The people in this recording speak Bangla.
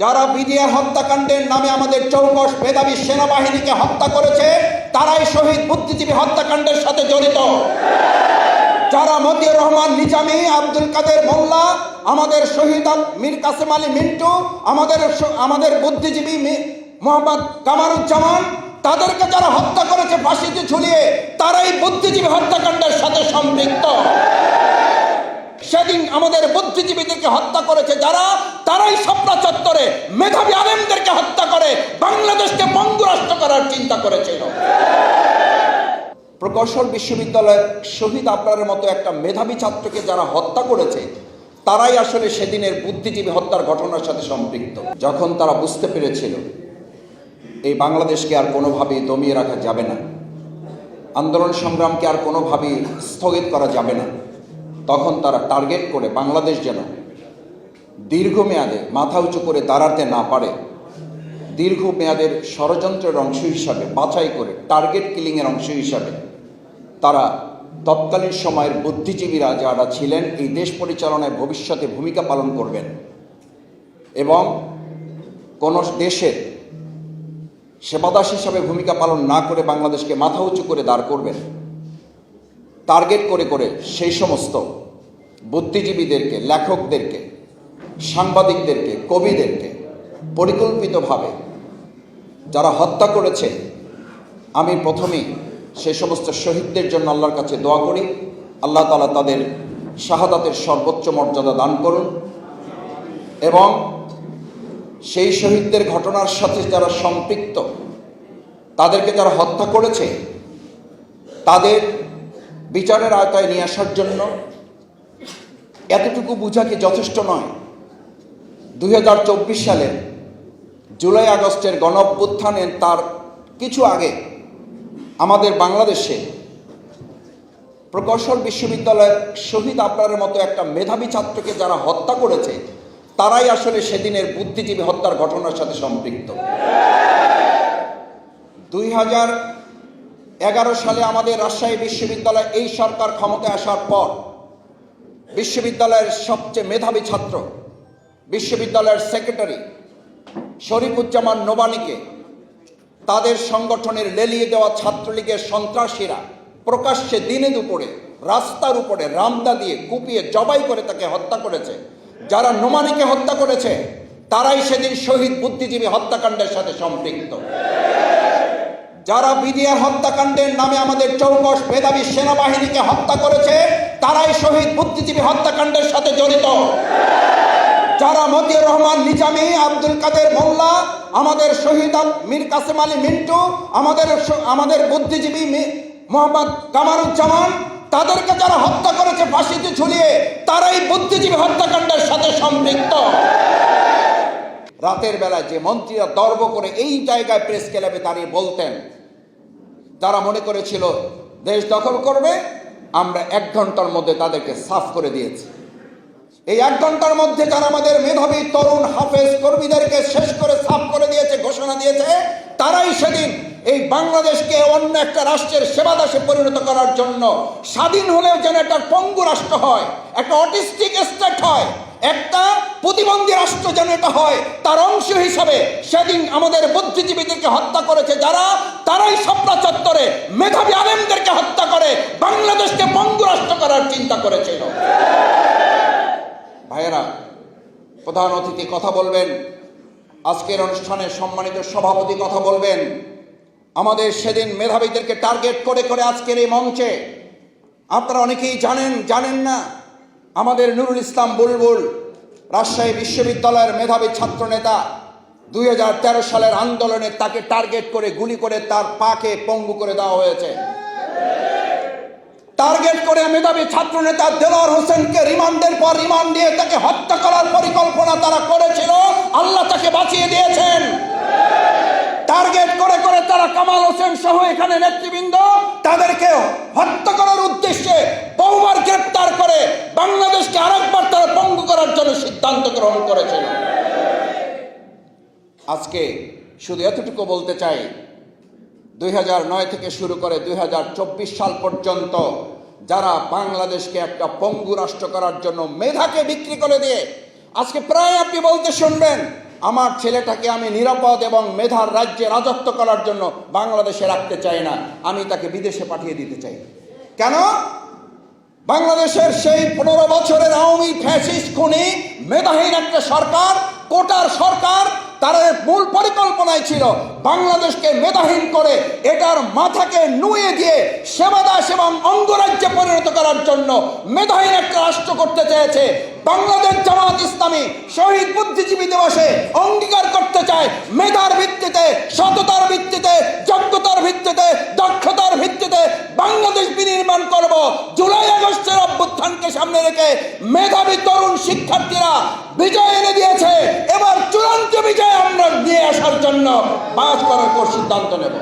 যারা বিডিআর হত্যাকাণ্ডের নামে আমাদের চৌকস মেধাবী সেনাবাহিনীকে হত্যা করেছে তারাই শহীদ বুদ্ধিজীবী হত্যাকাণ্ডের সাথে জড়িত। যারা মতিউর রহমান নিজামী, আব্দুল কাদের মোল্লা, আমাদের শহীদ মীর কাসেম আলী মিন্টু, আমাদের বুদ্ধিজীবী মোহাম্মদ কামারুজ্জামান, তাদেরকে যারা হত্যা করেছে ফাঁসিতে ঝুলিয়ে, তারাই বুদ্ধিজীবী হত্যাকাণ্ডের সাথে সম্পৃক্ত। সেদিন আমাদের বুদ্ধিজীবীদেরকে হত্যা করেছে যারা, তারাই শাপলা চত্বরে মেধাবী আলেমদেরকে হত্যা করে বাংলাদেশকে পঙ্গু রাষ্ট্র করার চিন্তা করেছিল। প্রকৌশল বিশ্ববিদ্যালয়ের শহীদ আবরারের মতো একটা মেধাবী ছাত্রকে যারা হত্যা করেছে তারাই আসলে সেদিনের বুদ্ধিজীবী হত্যার ঘটনার সাথে সম্পৃক্ত। যখন তারা বুঝতে পেরেছিল এই বাংলাদেশকে আর কোনোভাবেই দমিয়ে রাখা যাবে না, আন্দোলন সংগ্রামকে আর কোনোভাবেই স্থগিত করা যাবে না, তখন তারা টার্গেট করে বাংলাদেশ যেন দীর্ঘমেয়াদে মাথা উঁচু করে দাঁড়াতে না পারে, দীর্ঘমেয়াদের ষড়যন্ত্রের অংশ হিসাবে বাছাই করে টার্গেট কিলিংয়ের অংশ হিসাবে তারা তৎকালীন সময়ের বুদ্ধিজীবীরা যারা ছিলেন এই দেশ পরিচালনায় ভবিষ্যতে ভূমিকা পালন করবেন এবং কোনো দেশের সেবাদাস হিসাবে ভূমিকা পালন না করে বাংলাদেশকে মাথা উঁচু করে দাঁড় করবেন, টার্গেট করে করে সেই সমস্ত বুদ্ধিজীবীদেরকে, লেখকদেরকে, সাংবাদিকদেরকে, কবিদেরকে পরিকল্পিতভাবে যারা হত্যা করেছে, আমি প্রথমেই সেই সমস্ত শহীদদের জন্য আল্লাহর কাছে দোয়া করি, আল্লাহ তাআলা তাদের শাহাদাতের সর্বোচ্চ মর্যাদা দান করুন এবং সেই শহীদদের ঘটনার সাথে যারা সম্পৃক্ত, তাদেরকে যারা হত্যা করেছে তাদের বিচারের আওতায় নিয়ে আসার জন্য এতটুকু বোঝা কি যথেষ্ট নয়? 2024 সালের জুলাই আগস্টের গণঅভ্যুত্থানের তার কিছু আগে আমাদের বাংলাদেশে প্রকৌশল বিশ্ববিদ্যালয়ের শহীদ আবরারের মতো একটা মেধাবী ছাত্রকে যারা হত্যা করেছে তারাই আসলে সেদিনের বুদ্ধিজীবী হত্যার ঘটনার সাথে সম্পৃক্ত। 2011 সালে আমাদের রাজশাহী বিশ্ববিদ্যালয় এই সরকার ক্ষমতায় আসার পর বিশ্ববিদ্যালয়ের সবচেয়ে মেধাবী ছাত্র, বিশ্ববিদ্যালয়ের সেক্রেটারি শরীফুজ্জামান নোবানিকে তাদের সংগঠনের লেলিয়ে দেওয়া ছাত্রলীগের সন্ত্রাসীরা প্রকাশ্যে দিনে দুপুরে রাস্তার উপরে রামদা দিয়ে কুপিয়ে জবাই করে তাকে হত্যা করেছে। যারা নোমানিকে হত্যা করেছে তারাই সেদিন শহীদ বুদ্ধিজীবী হত্যাকাণ্ডের সাথে সম্পৃক্ত। যারা বিডিআর হত্যাকাণ্ডের নামে আমাদের চৌকস মেধাবী সেনাবাহিনীকে হত্যা করেছে তারাই শহীদ বুদ্ধিজীবী হত্যাকাণ্ডের সাথে জড়িত। যারা মতিউর রহমান নিজামী, আব্দুল কাদের মোল্লা, আমাদের শহীদ মীর কাসেম আলী মিন্টু, আমাদের বুদ্ধিজীবী মোহাম্মদ কামারুজ্জামান, তাদেরকে যারা হত্যা করেছে ফাঁসিতে ঝুলিয়ে, তারাই বুদ্ধিজীবী হত্যাকাণ্ডের সাথে সম্পৃক্ত। রাতের বেলায় যে মন্ত্রীরা দর্ব করে এই জায়গায় প্রেস ক্লাবে দাঁড়িয়ে বলতেন, যারা মনে করেছিল দেশ দখল করবে, আমরা 1 ঘন্টার মধ্যে তাদেরকে সাফ করে দিয়েছি। এই 1 ঘন্টার মধ্যে যারা আমাদের মেধাবী তরুণ হাফেজ কর্মীদেরকে শেষ করে সাফ করে দিয়েছে, ঘোষণা দিয়েছে, তারাই সেদিন এই বাংলাদেশকে অন্য একটা রাষ্ট্রের সেবাদাসে পরিণত করার জন্য, স্বাধীন হলেও যেন একটা পঙ্গু রাষ্ট্র হয়, একটা অটিস্টিক স্টেট হয়, একটা প্রতিবন্ধী রাষ্ট্র যেন এটা হয়, তার অংশ হিসাবে সেদিন আমাদের বুদ্ধিজীবীদেরকে হত্যা করেছে যারা, তারাই শাপলা চত্বরে মেধাবী আলেমদেরকে হত্যা করে বাংলাদেশকে পঙ্গু রাষ্ট্র করার চিন্তা করেছিল। ভাইয়েরা, প্রধান অতিথি কথা বলবেন, আজকের অনুষ্ঠানের সম্মানিত সভাপতি কথা বলবেন। আমাদের সেদিন মেধাবীদেরকে টার্গেট করে করে আজকের এই মঞ্চে আপনারা অনেকেই জানেন না, আমাদের নুরুল ইসলাম বুলবুল রাজশাহী বিশ্ববিদ্যালয়ের মেধাবী ছাত্র নেতা 2013 সালের আন্দোলনে তাকে টার্গেট করে গুলি করে তার পাকে পঙ্গু করে দেওয়া হয়েছে। টার্গেট করে মেধাবী ছাত্র নেতা দেলোয়ার হোসেনকে রিমান্ডের পর রিমান্ড দিয়ে তাকে হত্যা করার পরিকল্পনা তারা করেছিল, আল্লাহ তাকে বাঁচিয়ে দিয়েছেন। টার্গেট করে করে তারা কামাল হোসেন সহ এখানে নেতৃবৃন্দ তাদেরকে হত্যা করার উদ্দেশ্যে বহুবার গ্রেপ্তার করে বাংলাদেশকে আরেকবার তারা পঙ্গু করার জন্য সিদ্ধান্ত গ্রহণ করেছিল। আজকে শুধু এতটুকু বলতে চাই, 2009 থেকে শুরু করে 2024 সাল পর্যন্ত যারা বাংলাদেশকে একটা পঙ্গু রাষ্ট্র করার জন্য মেধাকে বিক্রি করে দিয়ে আজকে প্রায় আপনি বলতে শুনবেন আমার ছেলেটাকে আমি নিরাপদ এবং মেধার রাজ্যে রাজত্ব করার জন্য বাংলাদেশে রাখতে চাই না, আমি তাকে বিদেশে পাঠিয়ে দিতে চাই। কেন? বাংলাদেশের সেই 15 বছরের আওয়ামী ফ্যাসিস্ট খুনি মেধাহীন একটা সরকার, কোটার সরকার, তার মূল পরিকল্পনায় ছিল বাংলাদেশকে মেধাহীন করে এটার মাথাকে নুয়ে দিয়ে সেবাদাস এবং অঙ্গরাজ্যে পরিণত করার জন্য মেধাহীন একটা রাষ্ট্র করতে চেয়েছে। বাংলাদেশ জামাত ইসলামী শহীদ বুদ্ধিজীবী দিবসে অঙ্গীকার করতে চায় মেধার ভিত্তিতে, সততার ভিত্তিতে, যোগ্যতার ভিত্তিতে, দক্ষতার ভিত্তিতে বাংলাদেশ বিনির্মাণ করব। জুলাই আগস্টের অভ্যুত্থানকে সামনে রেখে মেধাবী তরুণ শিক্ষার্থীরা বিজয় এনে দিয়েছে, এবার চূড়ান্ত বিজয় আমরা নিয়ে আসার জন্য 5 করার পর সিদ্ধান্ত নেব।